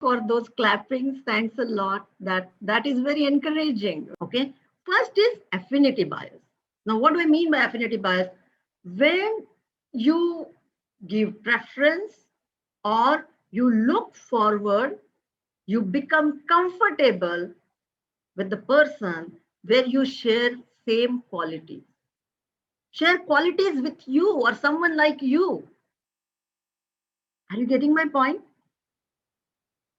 for those clappings. Thanks a lot. That is very encouraging. Okay. First is affinity bias. Now, what do I mean by affinity bias? When you give preference or you look forward, you become comfortable with the person where you share same qualities. Share qualities with you or someone like you. Are you getting my point?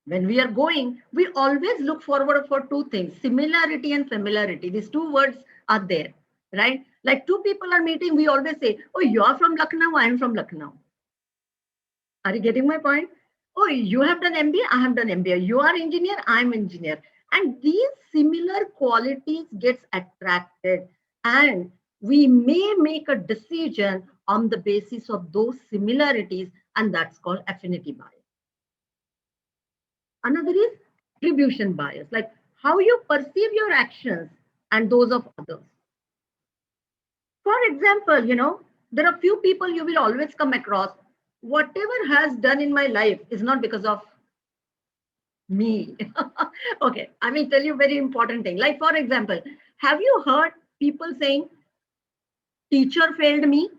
When we are going, we always look forward for two things, similarity and familiarity. These two words are there, right? Like two people are meeting, we always say, oh, you're from Lucknow, I'm from Lucknow. Are you getting my point? Oh, you have done MBA, I have done MBA. You are engineer, I'm engineer. And these similar qualities gets attracted, and we may make a decision on the basis of those similarities, and that's called affinity bias. Another is attribution bias, like how you perceive your actions and those of others. For example, there are few people you will always come across. Whatever has done in my life is not because of me. Okay, I will tell you very important thing. Like for example, have you heard people saying, teacher failed me?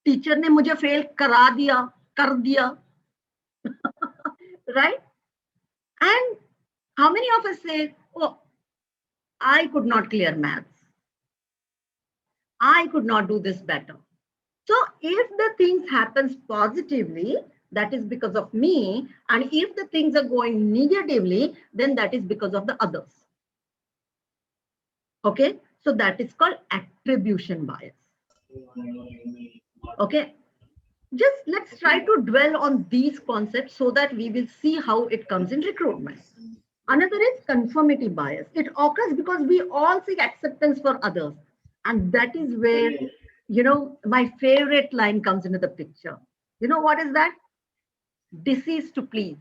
Teacher ने मुझे fail करा दिया, कर दिया, right? And how many of us say, oh, I could not clear maths. I could not do this better. So if the things happens positively, that is because of me. And if the things are going negatively, then that is because of the others. Okay. So that is called attribution bias. Okay. Just let's try to dwell on these concepts so that we will see how it comes in recruitment. Another is conformity bias. It occurs because we all seek acceptance for others. And that is where, my favorite line comes into the picture. You know what is that? Disease to please.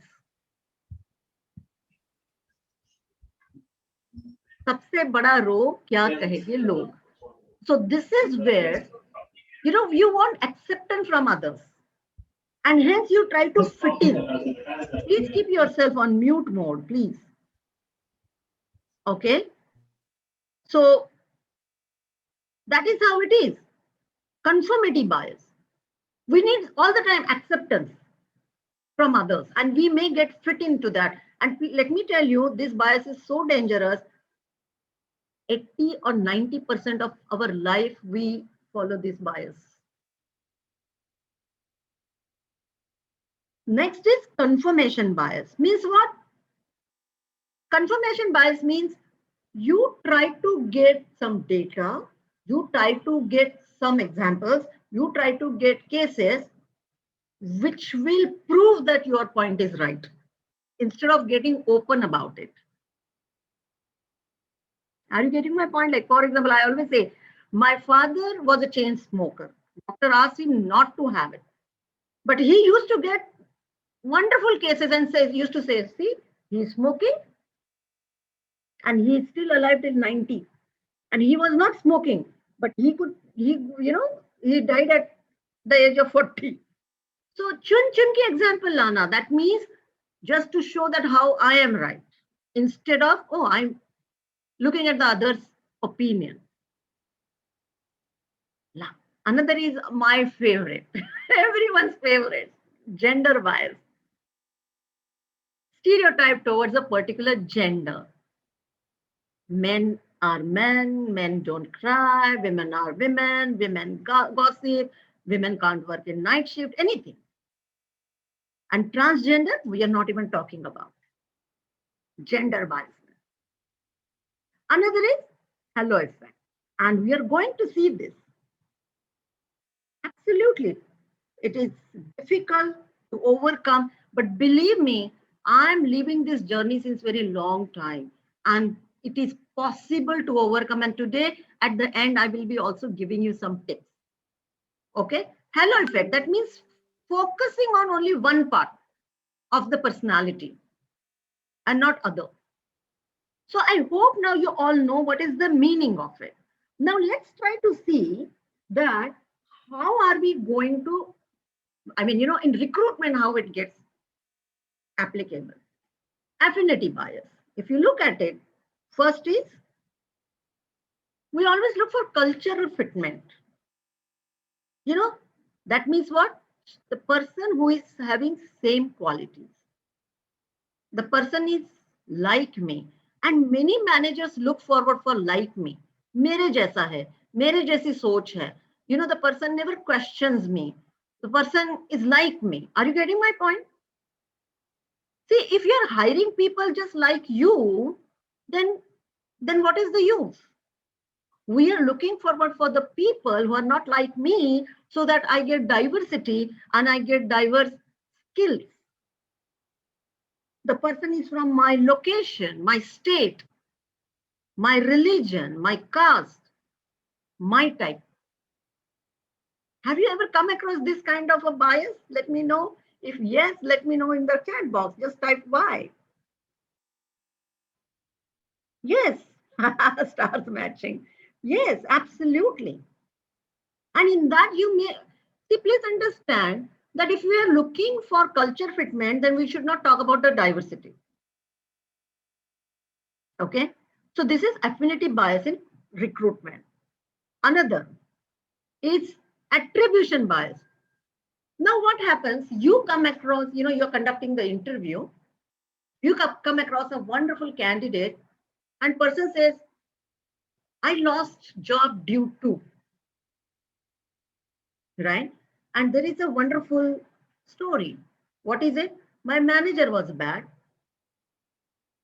सबसे बड़ा रोग क्या कहेंगे लोग. So this is where, you want acceptance from others. And hence you try to fit in. Please keep yourself on mute mode, please. Okay. So that is how it is. Conformity bias. We need all the time acceptance from others, and we may get fit into that. And let me tell you, this bias is so dangerous. 80 or 90% of our life, we follow this bias. Next is confirmation bias. Means what? Confirmation bias means you try to get some data, you try to get some examples, you try to get cases which will prove that your point is right instead of getting open about it. Are you getting my point? Like, for example, I always say, my father was a chain smoker. Doctor asked him not to have it. But he used to get wonderful cases and used to say, see, he's smoking and he's still alive till 90. And he was not smoking, but he died at the age of 40. So chun chun ki example lana, that means just to show that how I am right, instead of, oh, I'm looking at the other's opinion. Another is my favorite, everyone's favorite, gender bias. Stereotype towards a particular gender. Men are men, men don't cry, women are women, women gossip, women can't work in night shift, anything. And transgender, we are not even talking about. Gender bias. Another is halo effect. And we are going to see this. Absolutely. It is difficult to overcome, but believe me, I'm living this journey since very long time. And it is possible to overcome. And today, at the end, I will be also giving you some tips. Okay. Halo effect. That means focusing on only one part of the personality and not other. So I hope now you all know what is the meaning of it. Now let's try to see that how are we going to, in recruitment, how it gets applicable. Affinity bias. If you look at it, first is we always look for cultural fitment. You know, that means what? The person who is having same qualities. The person is like me. And many managers look forward for like me. मेरे जैसा है, मेरे जैसी सोच है. You know, the person never questions me. The person is like me. Are you getting my point? See, if you're hiring people just like you, then what is the use? We are looking forward for the people who are not like me so that I get diversity and I get diverse skills. The person is from my location, my state, my religion, my caste, my type. Have you ever come across this kind of a bias? Let me know. If yes, let me know in the chat box. Just type Y. Yes, stars matching. Yes, absolutely. And in that, you may see, please understand that if we are looking for culture fitment, then we should not talk about the diversity. Okay. So this is affinity bias in recruitment. Another is attribution bias. Now, what happens? You come across, you're conducting the interview. You come across a wonderful candidate, and person says, I lost job due to, right? And there is a wonderful story. What is it? My manager was bad.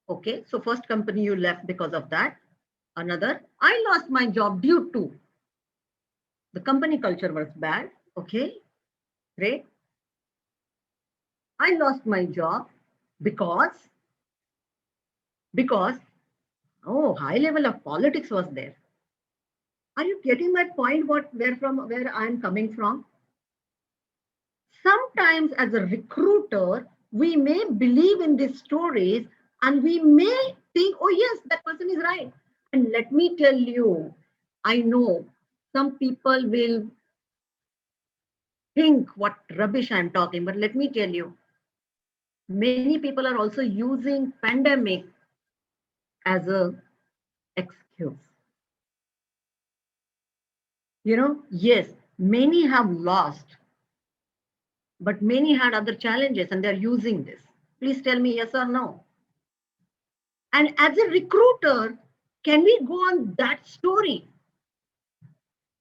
Okay, so first company you left because of that. Another, I lost my job due to the company culture was bad. Okay, great. I lost my job because high level of politics was there. Are you getting my point? Where I am coming from? Sometimes as a recruiter, we may believe in these stories and we may think, oh yes, that person is right. And let me tell you, I know some people will think what rubbish I'm talking, but let me tell you, many people are also using pandemic as a excuse. Yes, many have lost, but many had other challenges and they're using this. Please tell me yes or no. And as a recruiter, can we go on that story?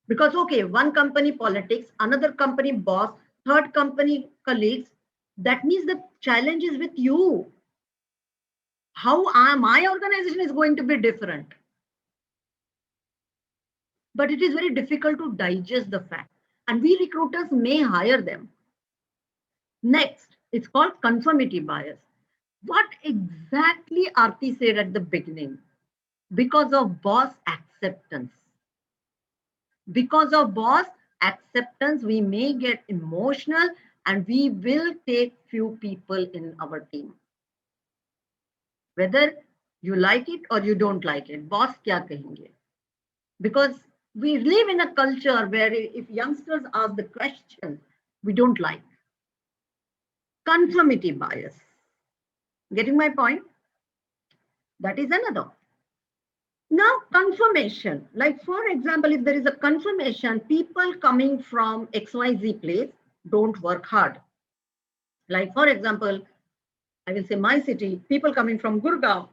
Because, okay, one company politics, another company boss, third company colleagues, that means the challenge is with you. How my organization is going to be different. But it is very difficult to digest the fact. And we recruiters may hire them. Next, it's called conformity bias. What exactly Aarti said at the beginning? Because of boss acceptance. Because of boss acceptance, we may get emotional and we will take few people in our team. Whether you like it or you don't like it, boss kya kahenge? Because we live in a culture where if youngsters ask the question, we don't like. Conformity bias. Getting my point? That is another. Now, confirmation, like for example, if there is a confirmation, people coming from XYZ place don't work hard. Like for example, I will say my city, people coming from Gurgaon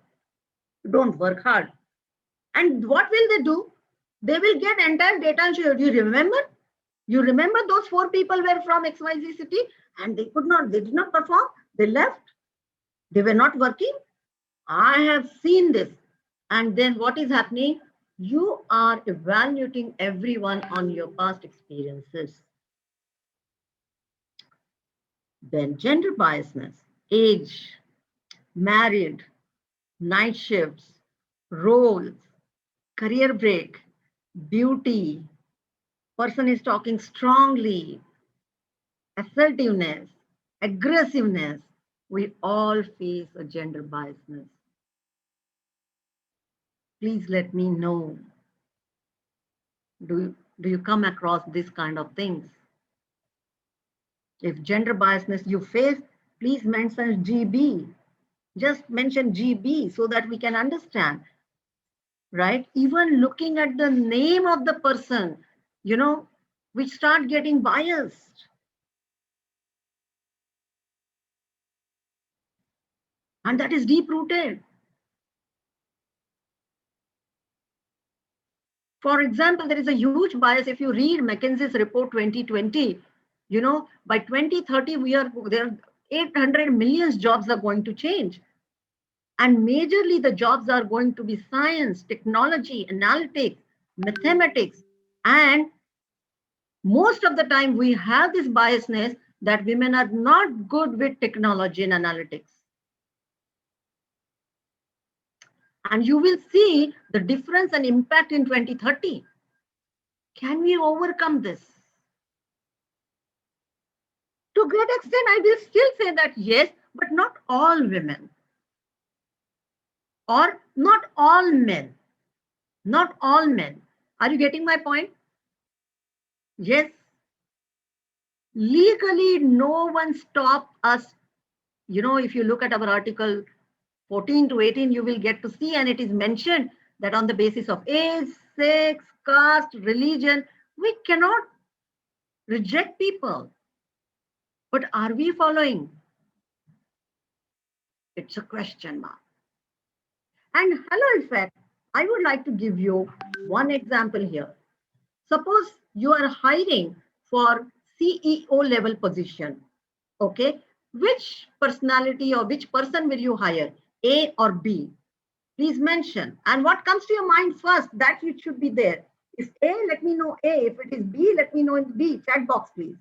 don't work hard. And what will they do? They will get entire data and show. You remember? You remember those 4 people were from XYZ city and they did not perform. They left. They were not working. I have seen this. And then what is happening? You are evaluating everyone on your past experiences. Then gender biasness, age, married, night shifts, roles, career break, beauty, person is talking strongly, assertiveness, aggressiveness. We all face a gender biasness. Please let me know. Do you come across this kind of things? If gender biasness you face, Please mention GB. Just mention GB so that we can understand, right? Even looking at the name of the person, we start getting biased. And that is deep rooted. For example, there is a huge bias. If you read McKinsey's report 2020, by 2030, there are 800 million jobs are going to change. And majorly the jobs are going to be science, technology, analytics, mathematics. And most of the time we have this biasness that women are not good with technology and analytics. And you will see the difference and impact in 2030. Can we overcome this? To a great extent, I will still say that yes, but not all women. Or not all men. Not all men. Are you getting my point? Yes. Legally, no one stopped us. If you look at our article 14 to 18, you will get to see, and it is mentioned that on the basis of age, sex, caste, religion, we cannot reject people. But are we following? It's a question mark. And hello effect, I would like to give you one example here. Suppose you are hiring for CEO level position. Okay, which personality or which person will you hire, A or B? Please mention. And what comes to your mind first, that it should be there. If A, let me know A. If it is B, let me know in B. Chat box, please.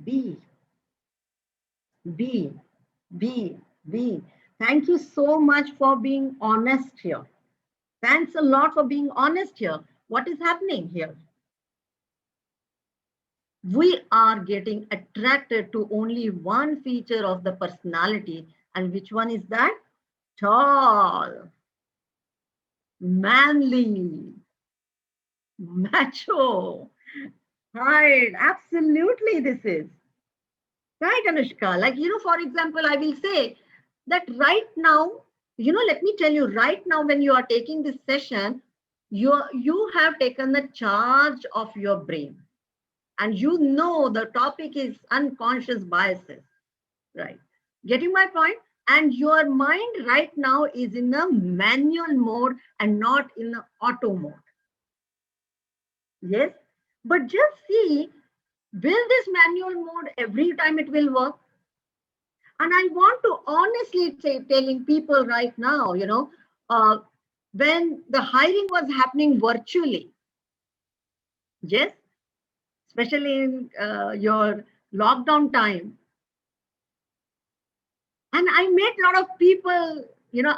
B, B, B, B. Thank you so much for being honest here. Thanks a lot for being honest here. What is happening here? We are getting attracted to only one feature of the personality. And which one is that? Tall, manly, macho. Right, absolutely this is. Right, Anushka. Like, for example, I will say that right now, let me tell you, right now, when you are taking this session, you have taken the charge of your brain. And the topic is unconscious biases, right? Getting my point? And your mind right now is in a manual mode and not in the auto mode. Yes, but just see, will this manual mode every time it will work? And I want to honestly say, telling people right now, when the hiring was happening virtually, yes, especially in your lockdown time, and I met a lot of people,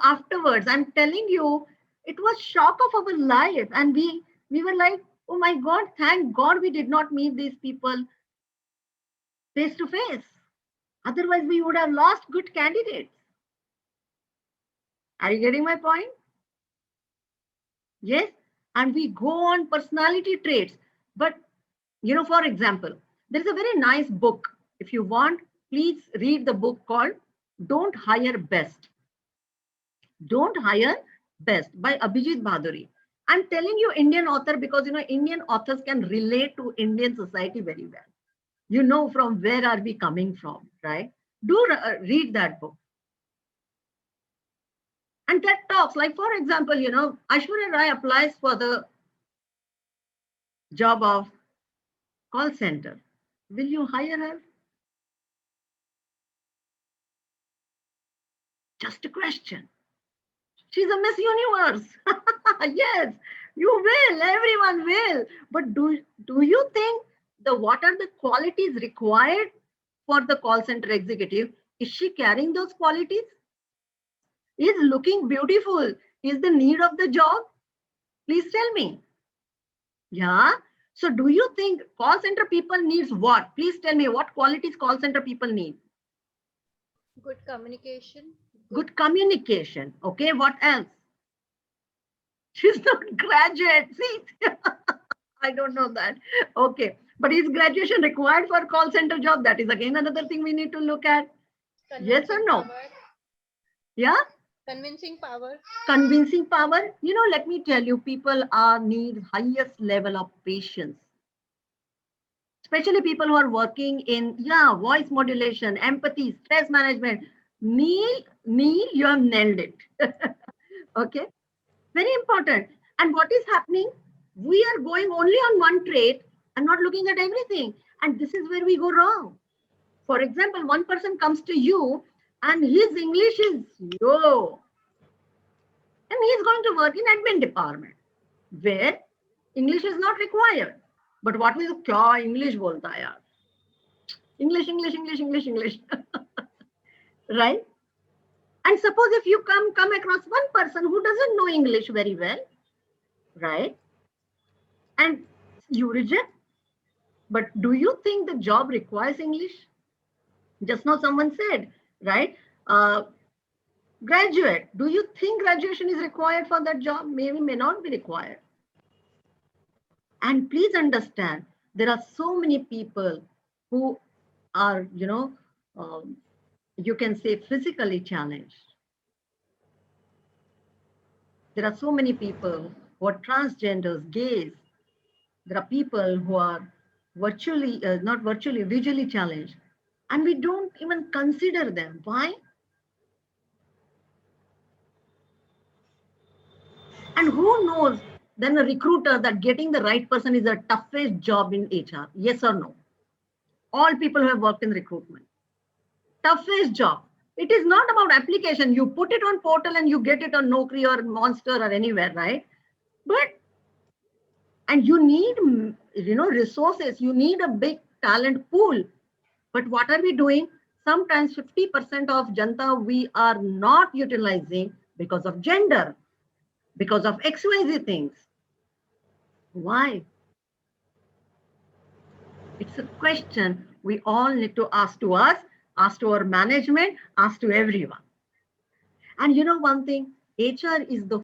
afterwards. I'm telling you, it was shock of our life, and we were like, oh my God, thank God we did not meet these people face to face. Otherwise, we would have lost good candidates. Are you getting my point? Yes. And we go on personality traits. But, for example, there's a very nice book. If you want, please read the book called Don't Hire Best. Don't Hire Best by Abhijit Bhaduri. I'm telling you Indian author because, Indian authors can relate to Indian society very well. From where are we coming from, right? Do read that book. And TED Talks, like for example, Aishwarya Rai applies for the job of call center. Will you hire her? Just a question. She's a Miss Universe. Yes, you will. Everyone will. But do you think what are the qualities required for the call center executive? Is she carrying those qualities? Is looking beautiful is the need of the job? Please tell me. Yeah. So do you think call center people needs what? Please tell me what qualities call center people need. Good communication. Good communication. Okay. What else? She's not graduate. See, I don't know that. Okay. But is graduation required for call center job? That is again another thing we need to look at. Yes or Convincing no? power. Yeah. Convincing power. Convincing power. Let me tell you, people need highest level of patience. Especially people who are working in, voice modulation, empathy, stress management. Neil, you have nailed it. Okay. Very important. And what is happening? We are going only on one trait and not looking at everything. And this is where we go wrong. For example, one person comes to you and his English is low. And he is going to work in admin department where English is not required. But what is kya English bolta hai yaar? English, English, English, English, English. Right? And suppose if you come across one person who doesn't know English very well, right? And you reject. But do you think the job requires English? Just now someone said, right? Graduate, do you think graduation is required for that job? Maybe, may not be required. And please understand, there are so many people who are, you can say physically challenged. There are so many people who are transgenders, gays. There are people who are virtually, not virtually, visually challenged. And we don't even consider them. Why? And who knows then a recruiter that getting the right person is the toughest job in HR? Yes or no? All people who have worked in recruitment. Toughest job. It is not about application. You put it on portal and you get it on Naukri or Monster or anywhere, right? And you need, resources. You need a big talent pool. But what are we doing? Sometimes 50% of Janta we are not utilizing because of gender, because of XYZ things. Why? It's a question we all need to ask to us, ask to our management, ask to everyone. And you know one thing, HR is the